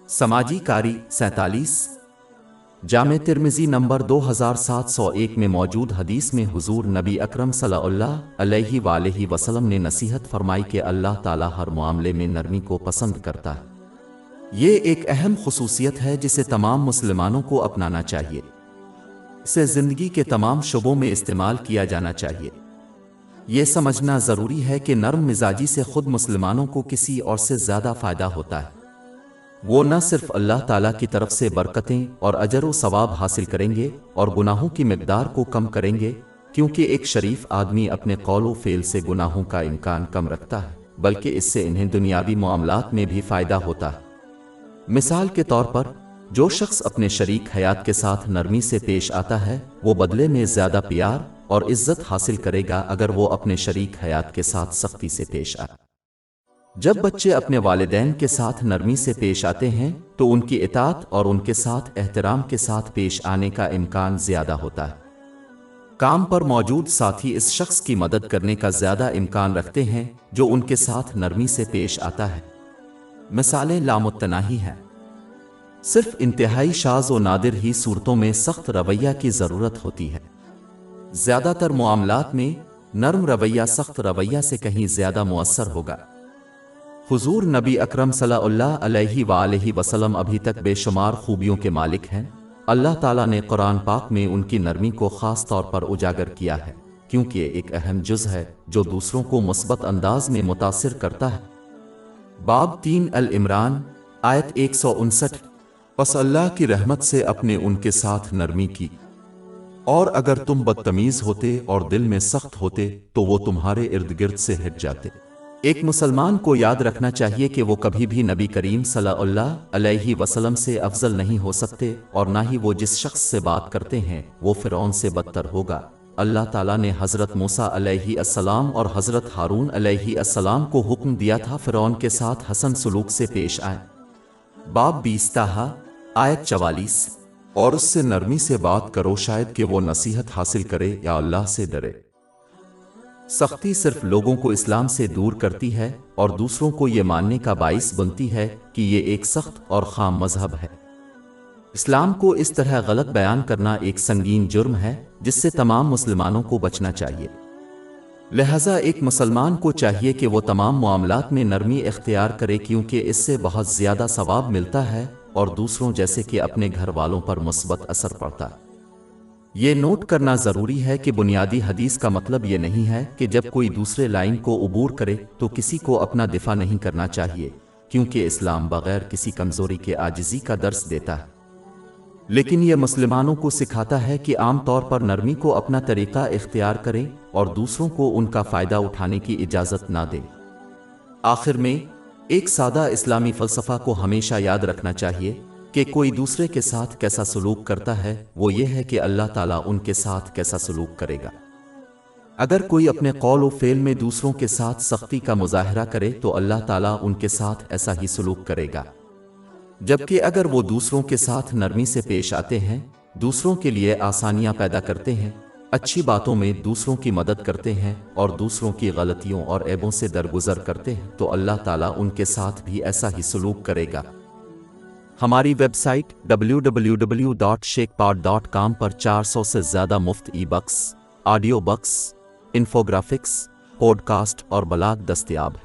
समाजी कारी 47 जामे तिर्मिज़ी नंबर 2701 में मौजूद हदीस में हुजूर नबी अकरम सल्लल्लाहु अलैहि वसल्लम ने नसीहत फरमाई कि अल्लाह ताला हर मामले में नरमी को पसंद करता है। ये एक अहम खुसूसियत है जिसे तमाम मुसलमानों को अपनाना चाहिए। इसे ज़िंदगी के तमाम शुबों में इस्तेमाल किया जाना चाहिए। ये समझना ज़रूरी है कि नरम मिजाजी से खुद मुसलमानों को किसी और से ज़्यादा फ़ायदा होता है। वो न सिर्फ अल्लाह ताला की तरफ से बरकतें और अजर व सवाब हासिल करेंगे और गुनाहों की मिक़दार को कम करेंगे, क्योंकि एक शरीफ आदमी अपने कौल व फ़ेल से गुनाहों का इम्कान कम रखता है, बल्कि इससे इन्हें दुनियावी मामलात में भी फ़ायदा होता है। मिसाल के तौर पर, जो शख्स अपने शरीक हयात के साथ नरमी से पेश आता है, वो बदले में ज़्यादा प्यार और इज़्ज़त हासिल करेगा अगर वो अपने शरीक हयात के साथ सख्ती से पेश आए। जब बच्चे अपने वालिदैन के साथ नरमी से पेश आते हैं तो उनकी इताअत और उनके साथ एहतराम के साथ पेश आने का इम्कान ज़्यादा होता है। काम पर मौजूद साथी इस शख्स की मदद करने का ज़्यादा इम्कान रखते हैं जो उनके साथ नरमी से पेश आता है। मिसालें लामुत्तनाही हैं। सिर्फ इंतहाई शाज़ व नादिर ही सूरतों में सख्त रवैया की ज़रूरत होती है। ज़्यादातर मामलात में नरम रवैया सख्त रवैया से कहीं ज़्यादा मुअस्सर होगा। हुजूर नबी अकरम सल्लल्लाहु अलैहि वसल्लम अभी तक बेशुमार खूबियों के मालिक हैं। अल्लाह ताला ने कुरान पाक में उनकी नरमी को ख़ास तौर पर उजागर किया है, क्योंकि ये एक अहम जुज़ है जो दूसरों को मुस्बत अंदाज में मुतासिर करता है। बाब 3 अल इमरान आयत 159। बस अल्लाह की रहमत से अपने उनके साथ नरमी की, और अगर तुम बदतमीज़ होते और दिल में सख्त होते तो वो तुम्हारे इर्द गिर्द से हट जाते। एक मुसलमान को याद रखना चाहिए कि वो कभी भी नबी करीम सल्लल्लाहु अलैहि वसल्लम से अफजल नहीं हो सकते, और ना ही वो जिस शख्स से बात करते हैं वो फ़िरौन से बदतर होगा। अल्लाह ताला ने हज़रत मूसा अलैहिस्सलाम और हज़रत हारून अलैहिस्सलाम को हुक्म दिया था फ़िरौन के साथ हसन सलूक से पेश आए। बाब 20 ताहा आयत 44। और उससे नरमी से बात करो, शायद कि वो नसीहत हासिल करे या अल्लाह से डरे। सख्ती सिर्फ लोगों को इस्लाम से दूर करती है और दूसरों को ये मानने का बाइस बनती है कि ये एक सख्त और खाम मजहब है। इस्लाम को इस तरह गलत बयान करना एक संगीन जुर्म है जिससे तमाम मुसलमानों को बचना चाहिए। लिहाजा एक मुसलमान को चाहिए कि वो तमाम मामलात में नरमी इख्तियार करे, क्योंकि इससे बहुत ज़्यादा सवाब मिलता है और दूसरों जैसे कि अपने घर वालों पर मुस्बत असर पड़ता है। ये नोट करना ज़रूरी है कि बुनियादी हदीस का मतलब ये नहीं है कि जब कोई दूसरे लाइन को उबूर करे तो किसी को अपना दिफा नहीं करना चाहिए, क्योंकि इस्लाम बगैर किसी कमज़ोरी के आजिज़ी का दर्स देता है। लेकिन यह मुसलमानों को सिखाता है कि आम तौर पर नरमी को अपना तरीक़ा इख्तियार करें और दूसरों को उनका फ़ायदा उठाने की इजाज़त ना दें। आखिर में एक सादा इस्लामी फ़लसफ़ा को हमेशा याद रखना चाहिए कि कोई दूसरे के साथ कैसा सलूक करता है, वो ये है कि अल्लाह ताला उनके साथ कैसा सलूक करेगा। अगर कोई अपने कौल व फ़ेल में दूसरों के साथ सख्ती का मुज़ाहरा करे तो अल्लाह ताला उनके साथ ऐसा ही सलूक करेगा, जबकि अगर वो दूसरों के साथ नरमी से पेश आते हैं, दूसरों के लिए आसानियाँ पैदा करते हैं, अच्छी बातों में दूसरों की मदद करते हैं और दूसरों की गलतियों और ऐबों से दरगुजर करते हैं, तो अल्लाह ताला उनके साथ भी ऐसा ही सलूक करेगा। हमारी वेबसाइट www.sheikhpod.com पर 400 से ज़्यादा मुफ्त e-books, audio books, infographics, podcast और ब्लॉग दस्तयाब है।